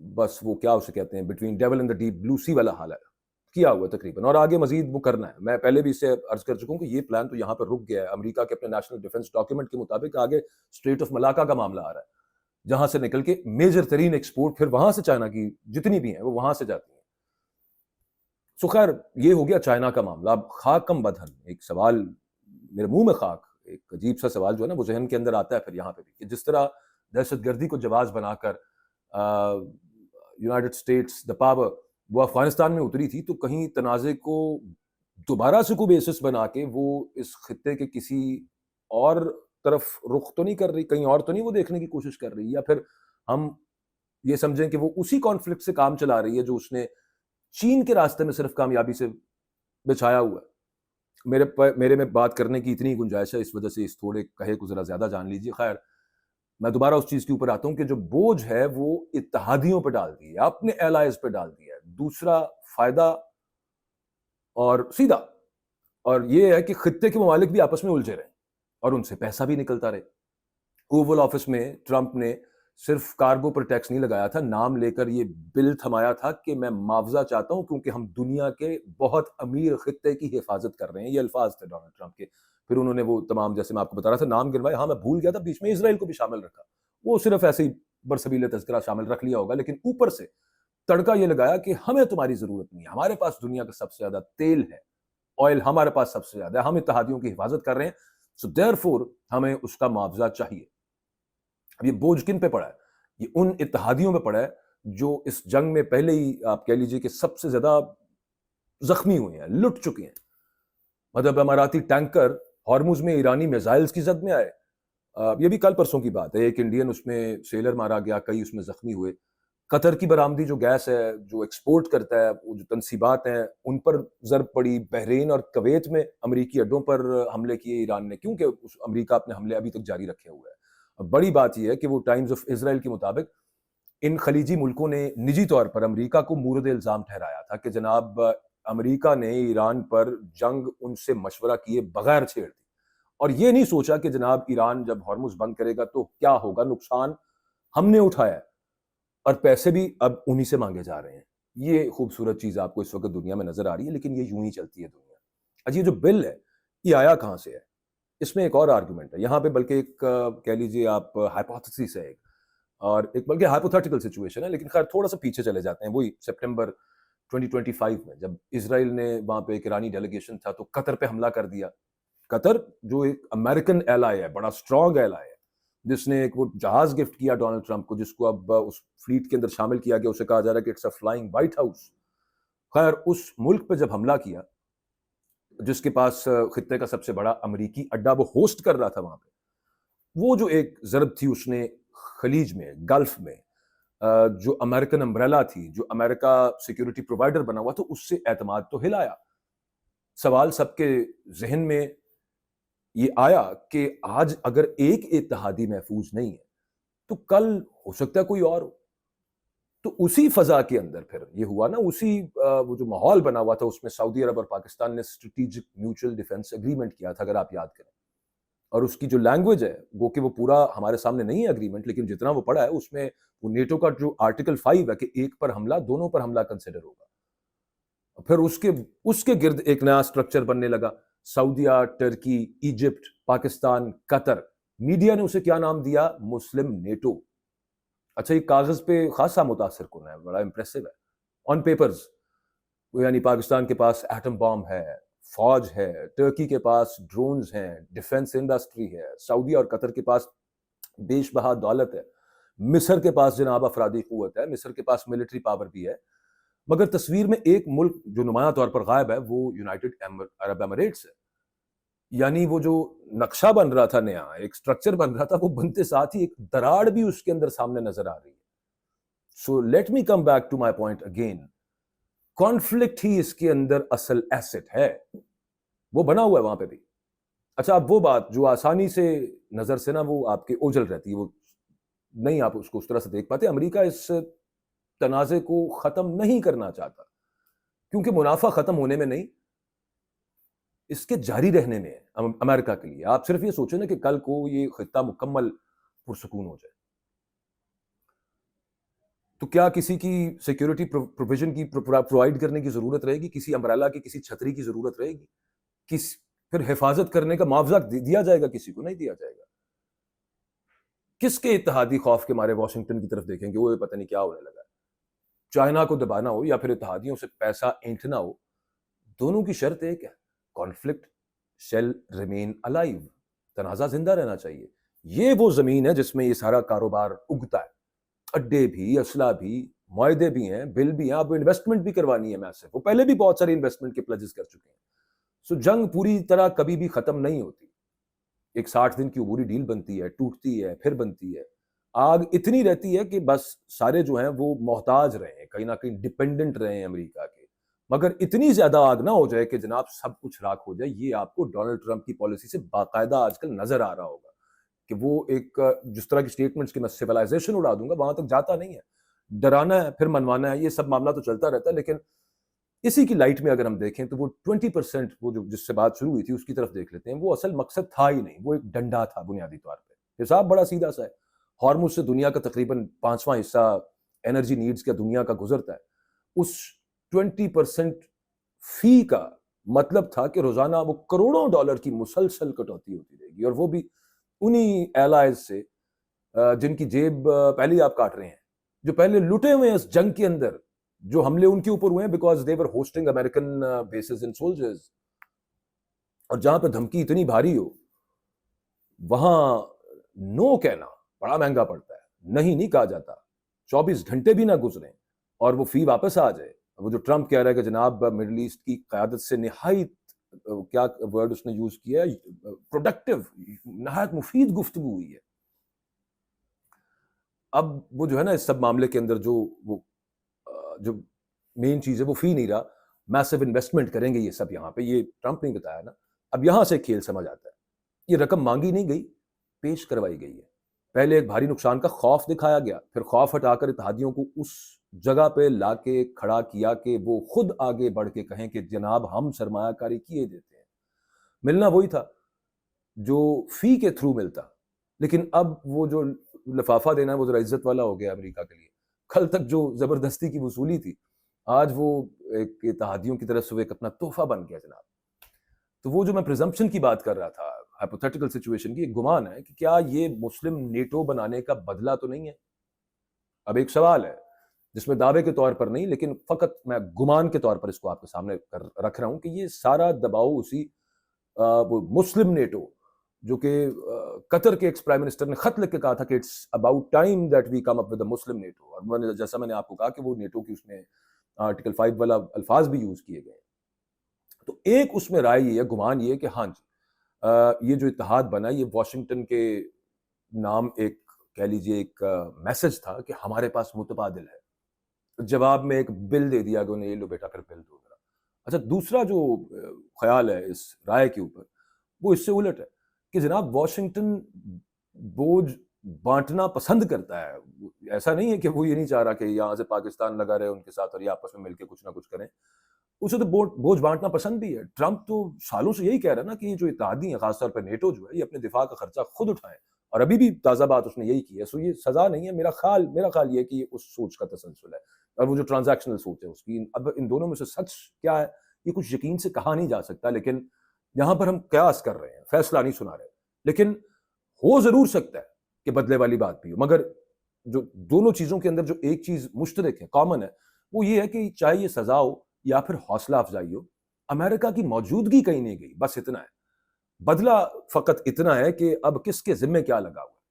بس وہ کیا اسے کہتے ہیں between devil and the deep blue sea والا حال ہے کیا ہوا تقریباً, اور آگے مزید وہ کرنا ہے. میں پہلے بھی اس سے عرض کر چکا ہوں کہ یہ پلان تو یہاں پر رک گیا ہے. امریکہ کے اپنے نیشنل ڈیفنس ڈاکیومنٹ کے مطابق آگے اسٹریٹ آف ملاکا کا معاملہ آ رہا ہے, جہاں سے نکل کے میجر ترین ایکسپورٹ پھر وہاں سے چائنا کی جتنی بھی ہیں وہ وہاں سے جاتی ہیں. سو خیر یہ ہو گیا چائنا کا معاملہ. اب خاک کم بدہن, ایک سوال میرے منہ میں خاک, ایک عجیب سا سوال جو ہے نا وہ ذہن کے اندر آتا ہے پھر یہاں پہ بھی, کہ جس طرح دہشت گردی کو جواز بنا کر یونائٹڈ اسٹیٹس دا پاور وہ افغانستان میں اتری تھی, تو کہیں تنازع کو دوبارہ سے کوئی بیسس بنا کے وہ اس خطے کے کسی اور طرف رخ تو نہیں کر رہی, کہیں اور تو نہیں وہ دیکھنے کی کوشش کر رہی, یا پھر ہم یہ سمجھیں کہ وہ اسی کانفلکٹ سے کام چلا رہی ہے جو اس نے چین کے راستے میں صرف کامیابی سے بچھایا ہوا ہے. میرے میں بات کرنے کی اتنی گنجائش ہے, اس وجہ سے اس تھوڑے کہے کو ذرا زیادہ جان لیجیے. خیر میں دوبارہ اس چیز کے اوپر آتا ہوں کہ جو بوجھ ہے وہ اتحادیوں پہ ڈال دی ہے, اپنے ایلائز پہ ڈال دیا ہے. دوسرا فائدہ اور سیدھا, اور یہ ہے کہ خطے کے ممالک بھی آپس میں الجھے رہے اور ان سے پیسہ بھی نکلتا رہے. اوول آفس میں ٹرمپ نے صرف کارگو پر ٹیکس نہیں لگایا تھا, نام لے کر یہ بل تھمایا تھا کہ میں معاوضہ چاہتا ہوں کیونکہ ہم دنیا کے بہت امیر خطے کی حفاظت کر رہے ہیں. یہ الفاظ تھے ڈونلڈ ٹرمپ کے. پھر انہوں نے وہ تمام, جیسے میں آپ کو بتا رہا تھا, نام گنوائے. ہاں میں بھول گیا تھا, بیچ میں اسرائیل کو بھی شامل رکھا, وہ صرف ایسے ہی برسبیل تذکرہ شامل رکھ لیا ہوگا, لیکن اوپر سے تڑکا یہ لگایا کہ ہمیں تمہاری ضرورت نہیں ہے, ہمارے پاس دنیا کا سب سے زیادہ تیل ہے, آئل ہمارے پاس سب سے زیادہ ہے, ہم اتحادیوں کی حفاظت کر رہے ہیں, سو دیئر فور ہمیں اس کا معاوضہ چاہیے. اب یہ بوجھ کن پہ پڑا ہے؟ یہ ان اتحادیوں پہ پڑا ہے جو اس جنگ میں پہلے ہی آپ کہہ لیجئے کہ سب سے زیادہ زخمی ہوئے ہیں, لٹ چکے ہیں. مطلب اماراتی ٹینکر ہارموز میں ایرانی میزائلز کی زد میں آئے. یہ بھی کل پرسوں کی بات ہے, ایک انڈین اس میں سیلر مارا گیا, کئی اس میں زخمی ہوئے. قطر کی برآمدی جو گیس ہے جو ایکسپورٹ کرتا ہے, وہ جو تنصیبات ہیں ان پر ضرب پڑی. بحرین اور کویت میں امریکی اڈوں پر حملے کیے ایران نے, کیونکہ امریکہ اپنے حملے ابھی تک جاری رکھے ہوئے ہے. بڑی بات یہ ہے کہ وہ ٹائمز آف اسرائیل کے مطابق ان خلیجی ملکوں نے نجی طور پر امریکہ کو مورد الزام ٹھہرایا تھا کہ جناب امریکہ نے ایران پر جنگ ان سے مشورہ کیے بغیر چھیڑ دی, اور یہ نہیں سوچا کہ جناب ایران جب ہارموز بند کرے گا تو کیا ہوگا, نقصان ہم نے اٹھایا اور پیسے بھی اب انہی سے مانگے جا رہے ہیں. یہ خوبصورت چیز آپ کو اس وقت دنیا میں نظر آ رہی ہے, لیکن یہ یوں ہی چلتی ہے دنیا. اچھا یہ جو بل ہے یہ آیا کہاں سے ہے؟ اس میں ایک اور آرگومنٹ ہے یہاں پہ, بلکہ ایک کہہ لیجیے آپ ہائپوتھیسس ہے ایک, اور ایک بلکہ ہائپوتھیٹیکل سچویشن ہے, لیکن خیر تھوڑا سا پیچھے چلے جاتے ہیں. وہی سپٹمبر 2025 میں جب اسرائیل نے وہاں پہ ایک ایرانی ڈیلیگیشن تھا تو قطر پہ حملہ کر دیا. قطر جو ایک امریکن ایلائی ہے, بڑا اسٹرانگ ایلائی ہے, جس نے ایک وہ جہاز گفٹ کیا ڈونلڈ ٹرمپ کو, جس کو اب اس فلیٹ کے اندر شامل کیا گیا, اسے کہا جا رہا ہے کہ it's a flying White House. خیر اس ملک پہ جب حملہ کیا جس کے پاس خطے کا سب سے بڑا امریکی اڈا وہ ہوسٹ کر رہا تھا وہاں پہ, وہ جو ایک ضرب تھی اس نے خلیج میں, گلف میں, جو امریکن امبریلا تھی, جو امریکہ سیکیورٹی پرووائڈر بنا ہوا تھا, اس سے اعتماد تو ہلایا. سوال سب کے ذہن میں یہ آیا کہ آج اگر ایک اتحادی محفوظ نہیں ہے تو کل ہو سکتا ہے کوئی اور ہو. تو اسی فضا کے اندر پھر یہ ہوا نا, اسی وہ جو ماحول بنا ہوا تھا اس میں سعودی عرب اور پاکستان نے اسٹریٹجک میوچل ڈیفنس اگریمنٹ کیا تھا, اگر آپ یاد کریں. اور اس کی جو لینگویج ہے وہ کہ وہ پورا ہمارے سامنے نہیں ہے اگریمنٹ, لیکن جتنا وہ پڑھا ہے اس میں وہ نیٹو کا جو آرٹیکل 5 ہے کہ ایک پر حملہ دونوں پر حملہ کنسیڈر ہوگا. پھر اس کے گرد ایک نیا سٹرکچر بننے لگا, سعودیہ, ٹرکی, ایجپٹ, پاکستان, قطر. میڈیا نے اسے کیا نام دیا؟ مسلم نیٹو. اچھا یہ کاغذ پہ خاصا متاثر کن ہے, بڑا امپریسو ہے آن پیپرز. یعنی پاکستان کے پاس ایٹم بام ہے, فوج ہے, ٹرکی کے پاس ڈرونز ہیں, ڈیفنس انڈسٹری ہے, سعودی اور قطر کے پاس بیش بہا دولت ہے, مصر کے پاس جناب افرادی قوت ہے, مصر کے پاس ملٹری پاور بھی ہے. مگر تصویر میں ایک ملک جو نمایاں طور پر غائب ہے وہ یونائٹڈ عرب ایمریٹس ہے. یعنی وہ جو نقشہ بن رہا تھا, نیا ایک سٹرکچر بن رہا تھا, وہ بنتے ساتھ ہی ایک دراڑ بھی اس کے اندر سامنے نظر آ رہی ہے. So let me come back to my point again, conflict ہی اس کے اندر اصل ایسٹ ہے, وہ بنا ہوا ہے وہاں پہ بھی. اچھا اب وہ بات جو آسانی سے نظر سے نا وہ آپ کے اوجھل رہتی ہے, وہ نہیں آپ اس کو اس طرح سے دیکھ پاتے. امریکہ اس تنازع کو ختم نہیں کرنا چاہتا, کیونکہ منافع ختم ہونے میں نہیں, اس کے جاری رہنے میں ہے امریکہ کے لیے. آپ صرف یہ سوچیں نا کہ کل کو یہ خطہ مکمل پرسکون ہو جائے. تو کیا کسی کی سیکیورٹی پروویژن کی پرووائڈ کرنے کی ضرورت رہے گی؟ کسی امبریلا کی، کسی چھتری کی ضرورت رہے گی؟ پھر حفاظت کرنے کا معاوضہ دیا جائے گا؟ کسی کو نہیں دیا جائے گا۔ کس کے اتحادی خوف کے مارے واشنگٹن کی طرف دیکھیں گے؟ وہ پتہ نہیں کیا ہونے لگا ہے۔ چائنا کو دبانا ہو یا پھر اتحادیوں سے پیسہ اینٹھنا ہو، دونوں کی شرط ایک ہے، کانفلکٹ شیل ریمین الائیو، تنازع زندہ رہنا چاہیے۔ یہ وہ زمین ہے جس میں یہ سارا کاروبار اگتا ہے، اڈے بھی، اسلحہ بھی، معاہدے بھی ہیں، بل بھی ہیں، آپ کو انویسٹمنٹ بھی کروانی ہے میسو، وہ پہلے بھی بہت ساری انویسٹمنٹ کے پلجز کر چکے ہیں۔ سو جنگ پوری طرح کبھی بھی ختم نہیں ہوتی، ایک 60 دن کی عبوری ڈیل بنتی ہے، ٹوٹتی ہے، پھر بنتی ہے۔ آگ اتنی رہتی ہے کہ بس سارے جو ہیں وہ محتاج رہے ہیں، کہیں نہ کہیں ڈپینڈنٹ رہے ہیں امریکہ کے، مگر اتنی زیادہ آگ نہ ہو جائے کہ جناب سب کچھ راکھ ہو جائے۔ یہ آپ کو ڈونلڈ ٹرمپ کی پالیسی سے باقاعدہ آج کل نظر آ رہا ہوگا کہ وہ ایک جس طرح کی سٹیٹمنٹس کہ میں سویلائزیشن اڑا دوں گا، وہاں تک جاتا نہیں ہے، ڈرانا ہے پھر منوانا ہے، یہ سب معاملہ تو چلتا رہتا ہے۔ لیکن اسی کی لائٹ میں اگر ہم دیکھیں تو وہ 20% وہ جو جس سے بات شروع ہوئی تھی اس کی طرف دیکھ لیتے ہیں، وہ اصل مقصد تھا ہی نہیں، وہ ایک ڈنڈا تھا بنیادی طور پہ۔ حساب بڑا سیدھا سا ہے، ہارمز سے دنیا کا تقریباً 5واں حصہ انرجی نیڈز کا دنیا کا گزرتا ہے، اس 20% فی کا مطلب تھا کہ روزانہ وہ کروڑوں ڈالر کی مسلسل کٹوتی ہوتی رہے گی، اور وہ بھی انہی ایلائز سے جن کی جیب پہلے ہی آپ کاٹ رہے ہیں، جو پہلے لٹے ہوئے ہیں اس جنگ کے اندر، جو حملے ان کے اوپر ہوئے ہیں because they were hosting American bases and soldiers, اور جہاں پہ دھمکی اتنی بھاری ہو وہاں نو کہنا بڑا مہنگا پڑتا ہے، نہیں کہا جاتا، 24 گھنٹے بھی نہ گزریں اور وہ فی واپس آ جائے۔ وہ جو ٹرمپ کہہ رہا ہے کہ جناب مڈل ایسٹ کی قیادت سے نہایت کیا ورڈ اس نے یوز کیا ہے، پروڈکٹیو، نہایت مفید گفتگو ہوئی ہے۔ اب وہ جو ہے نا اس سب معاملے کے اندر جو مین چیز ہے وہ فی نہیں رہا، میسو انویسٹمنٹ کریں گے یہ سب یہاں پہ، یہ ٹرمپ نے بتایا نا۔ اب یہاں سے کھیل سمجھ آتا ہے، یہ رقم مانگی نہیں گئی، پیش کروائی گئی ہے۔ پہلے ایک بھاری نقصان کا خوف دکھایا گیا، پھر خوف ہٹا کر اتحادیوں کو اس جگہ پہ لا کے کھڑا کیا کہ وہ خود آگے بڑھ کے کہیں کہ جناب ہم سرمایہ کاری کیے دیتے ہیں۔ ملنا وہی تھا جو فی کے تھرو ملتا، لیکن اب وہ جو لفافہ دینا ہے وہ ذرا عزت والا ہو گیا امریکہ کے لیے۔ کل تک جو زبردستی کی وصولی تھی، آج وہ ایک اتحادیوں کی طرف سے ایک اپنا تحفہ بن گیا جناب۔ تو وہ جو میں پریزمپشن کی بات کر رہا تھا، ہائپوتھیٹیکل سچویشن کی، ایک گمان ہے کہ کیا یہ مسلم نیٹو بنانے کا بدلہ تو نہیں ہے؟ اب ایک سوال ہے جس میں دعوے کے طور پر نہیں، لیکن فقط میں گمان کے طور پر اس کو آپ کے سامنے رکھ رہا ہوں کہ یہ سارا دباؤ اسی وہ مسلم نیٹو، جو کہ قطر کے ایکس پرائم منسٹر نے خط لکھ کے کہا تھا کہ it's about time that we come up with a Muslim NATO, اور جیسا میں نے آپ کو کہا کہ وہ نیٹو کی اس میں آرٹیکل 5 والا الفاظ بھی یوز کیے گئے۔ تو ایک اس میں رائے یہ ہے، گمان یہ ہے کہ ہاں جی یہ جو اتحاد بنا یہ واشنگٹن کے نام ایک کہہ لیجیے ایک میسج تھا کہ ہمارے پاس متبادل ہے، جواب میں ایک بل دے دیا کہ انہیں یہ لو بیٹا کر بل دو ذرا۔ اچھا، دوسرا جو خیال ہے اس رائے کے اوپر وہ اس سے الٹ ہے کہ جناب واشنگٹن بوجھ بانٹنا پسند کرتا ہے، ایسا نہیں ہے کہ وہ یہ نہیں چاہ رہا کہ یہاں سے پاکستان لگا رہے ان کے ساتھ اور یہ آپس میں مل کے کچھ نہ کچھ کریں، اسے تو بوجھ بانٹنا پسند بھی ہے۔ ٹرمپ تو سالوں سے یہی کہہ رہا ہے نا کہ یہ جو اتحادی ہیں، خاص طور پہ نیٹو جو ہے، یہ اپنے دفاع کا خرچہ خود اٹھائیں، اور ابھی بھی تازہ بات اس نے یہی کی ہے۔ سو یہ سزا نہیں ہے، میرا خیال یہ ہے کہ یہ اس سوچ کا تسلسل ہے، اور وہ جو ٹرانزیکشنل سوچ ہے اس کی۔ اب ان دونوں میں سے سچ کیا ہے یہ کچھ یقین سے کہا نہیں جا سکتا، لیکن یہاں پر ہم قیاس کر رہے ہیں، فیصلہ نہیں سنا رہے، لیکن ہو ضرور سکتا ہے کہ بدلے والی بات بھی ہو۔ مگر جو دونوں چیزوں کے اندر جو ایک چیز مشترک ہے، کامن ہے، وہ یہ ہے کہ چاہے یہ سزا ہو یا پھر حوصلہ افزائی ہو، امریکہ کی موجودگی کہیں نہیں گئی، بس اتنا ہے۔ بدلہ فقط اتنا ہے کہ اب کس کے ذمے کیا لگا ہوا ہے۔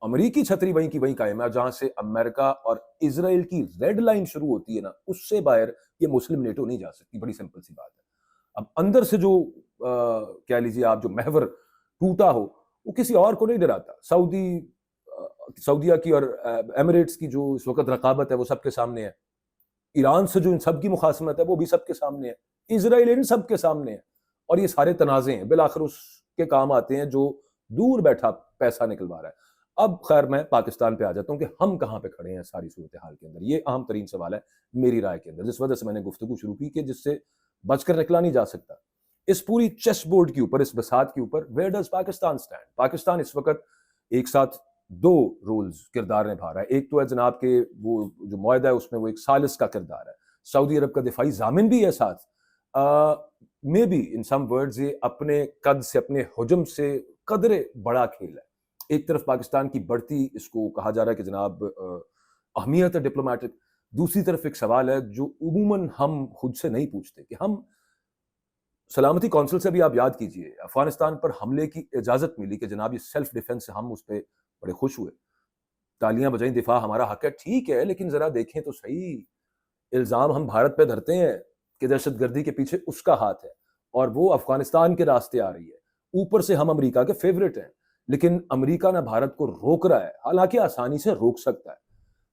امریکی چھتری وہیں کی وہیں قائم ہے، جہاں سے امریکہ اور اسرائیل کی ریڈ لائن شروع ہوتی ہے نا، اس سے باہر یہ مسلم نیٹو نہیں جا سکتی۔ بڑی سمپل سی بات ہے۔ اب اندر سے جو کہہ لیجیے آپ جو محور ٹوٹا ہو وہ کسی اور کو نہیں ڈراتا۔ سعودیہ کی اور ایمریٹس کی جو اس وقت رقابت ہے وہ سب کے سامنے ہے، ایران سے جو ان سب کی مخاصمت ہے وہ بھی سب کے سامنے ہے، اسرائیل ان سب کے سامنے ہے، اور یہ سارے تنازع ہیں بالآخر اس کے کام آتے ہیں جو دور بیٹھا پیسہ نکلوا رہا ہے۔ اب خیر میں پاکستان پہ آ جاتا ہوں کہ ہم کہاں پہ کھڑے ہیں ساری صورتحال کے اندر، یہ اہم ترین سوال ہے میری رائے کے اندر، جس وجہ سے میں نے گفتگو شروع کی کہ جس سے بچ کر نکلا نہیں جا سکتا۔ اس پوری چیس بورڈ کے اوپر، اس بساط کے اوپر، where does Pakistan stand? Pakistan اس وقت ایک ساتھ دو رولز کردار نبھا رہا ہے. ایک تو ہے جناب کہ وہ جو معاہدہ ہے اس میں وہ ایک ثالث کا کردار ہے, سعودی عرب کا دفاعی ضامن بھی ہے ساتھ. May be in some words یہ اپنے قد سے, اپنے حجم سے قدرے بڑا کھیل ہے. ایک طرف پاکستان کی بڑھتی, اس کو کہا جا رہا ہے کہ جناب اہمیت ہے ڈپلومیٹک, دوسری طرف ایک سوال ہے جو عموماً ہم خود سے نہیں پوچھتے کہ ہم سلامتی کونسل سے بھی آپ یاد کیجئے افغانستان پر حملے کی اجازت ملی کہ جناب یہ سیلف ڈیفنس ہے, ہم اس پہ بڑے خوش ہوئے, تالیاں بجائیں, دفاع ہمارا حق ہے. ٹھیک ہے, لیکن ذرا دیکھیں تو صحیح, الزام ہم بھارت پہ دھرتے ہیں کہ دہشت گردی کے پیچھے اس کا ہاتھ ہے اور وہ افغانستان کے راستے آ رہی ہے. اوپر سے ہم امریکہ کے فیورٹ ہیں, لیکن امریکہ نہ بھارت کو روک رہا ہے, حالانکہ آسانی سے روک سکتا ہے,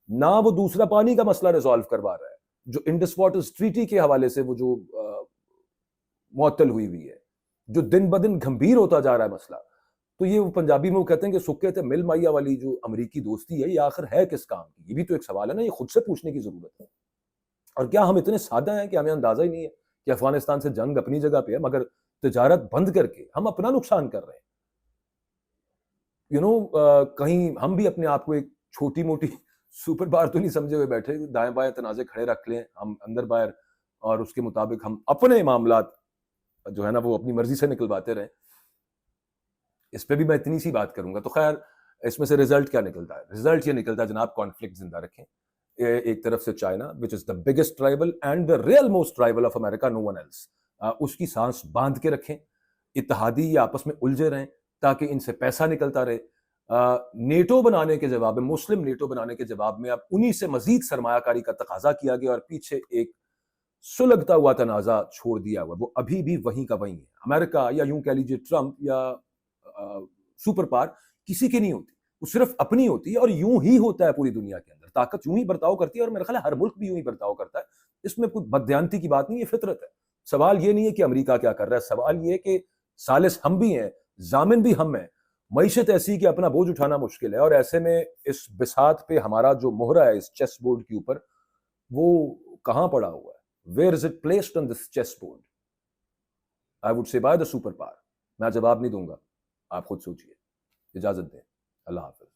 نہ وہ دوسرا پانی کا مسئلہ ریزالو کروا رہا ہے جو انڈس واٹرز ٹریٹی کے حوالے سے وہ جو معطل ہوئی ہے, جو دن بدن گھمبیر ہوتا جا رہا ہے مسئلہ. تو یہ وہ پنجابی میں وہ کہتے ہیں کہ سکے تھے مل مائیا والی جو امریکی دوستی ہے, یہ آخر ہے کس کام کی؟ یہ بھی تو ایک سوال ہے نا, یہ خود سے پوچھنے کی ضرورت ہے. اور کیا ہم اتنے سادہ ہیں کہ ہمیں اندازہ ہی نہیں ہے کہ افغانستان سے جنگ اپنی جگہ پہ ہے, مگر تجارت بند کر کے ہم اپنا نقصان کر رہے ہیں. کہیں ہم بھی اپنے آپ کو ایک چھوٹی موٹی سپر پاور تو نہیں سمجھے ہوئے بیٹھے, دائیں بائیں تنازع کھڑے رکھ لیں ہم اندر باہر, اور اس کے مطابق ہم اپنے معاملات جو ہے نا وہ اپنی مرضی سے نکلواتے رہیں. اس پہ بھی میں اتنی سی بات کروں گا. تو خیر, اس میں سے رزلٹ کیا نکلتا ہے؟ رزلٹ یہ نکلتا ہے جناب کانفلکٹ زندہ رکھیں. ایک طرف سے China which is the biggest rival and the real most rival of America, no one else, اس کی سانس باندھ کے رکھیں, اتحادی یہ آپس میں الجھے رہیں تاکہ ان سے پیسہ نکلتا رہے. نیٹو بنانے کے جواب میں, مسلم نیٹو بنانے کے جواب میں اب انہی سے مزید سرمایہ کاری کا تقاضا کیا گیا, اور پیچھے ایک سلگتا ہوا تنازع چھوڑ دیا ہوا, وہ ابھی بھی وہیں کا وہیں ہے. امریکہ یا یوں کہہ لیجیے ٹرمپ یا سپر پاور کسی کی نہیں ہوتی, وہ صرف اپنی ہوتی ہے, اور یوں ہی ہوتا ہے پوری دنیا کے اندر. طاقت یوں ہی برتاؤ کرتی ہے, اور میرا خیال ہے ہر ملک بھی یوں ہی برتاؤ کرتا ہے. اس میں کوئی بددیانتی کی بات نہیں, یہ فطرت ہے. سوال یہ نہیں ہے کہ امریکہ کیا کر رہا ہے, سوال یہ ہے کہ ثالث ہم بھی ہیں, ضامن بھی ہم ہیں. معیشت ایسی کہ اپنا بوجھ اٹھانا مشکل ہے, اور ایسے میں اس بساط پہ ہمارا جو مہرہ ہے اس چیس بورڈ کے اوپر, وہ کہاں پڑا ہوا ہے؟ Where is it placed on this chess board? I would say by the super power. میں جواب نہیں دوں گا, آپ خود سوچئے. اجازت دیں, اللہ حافظ.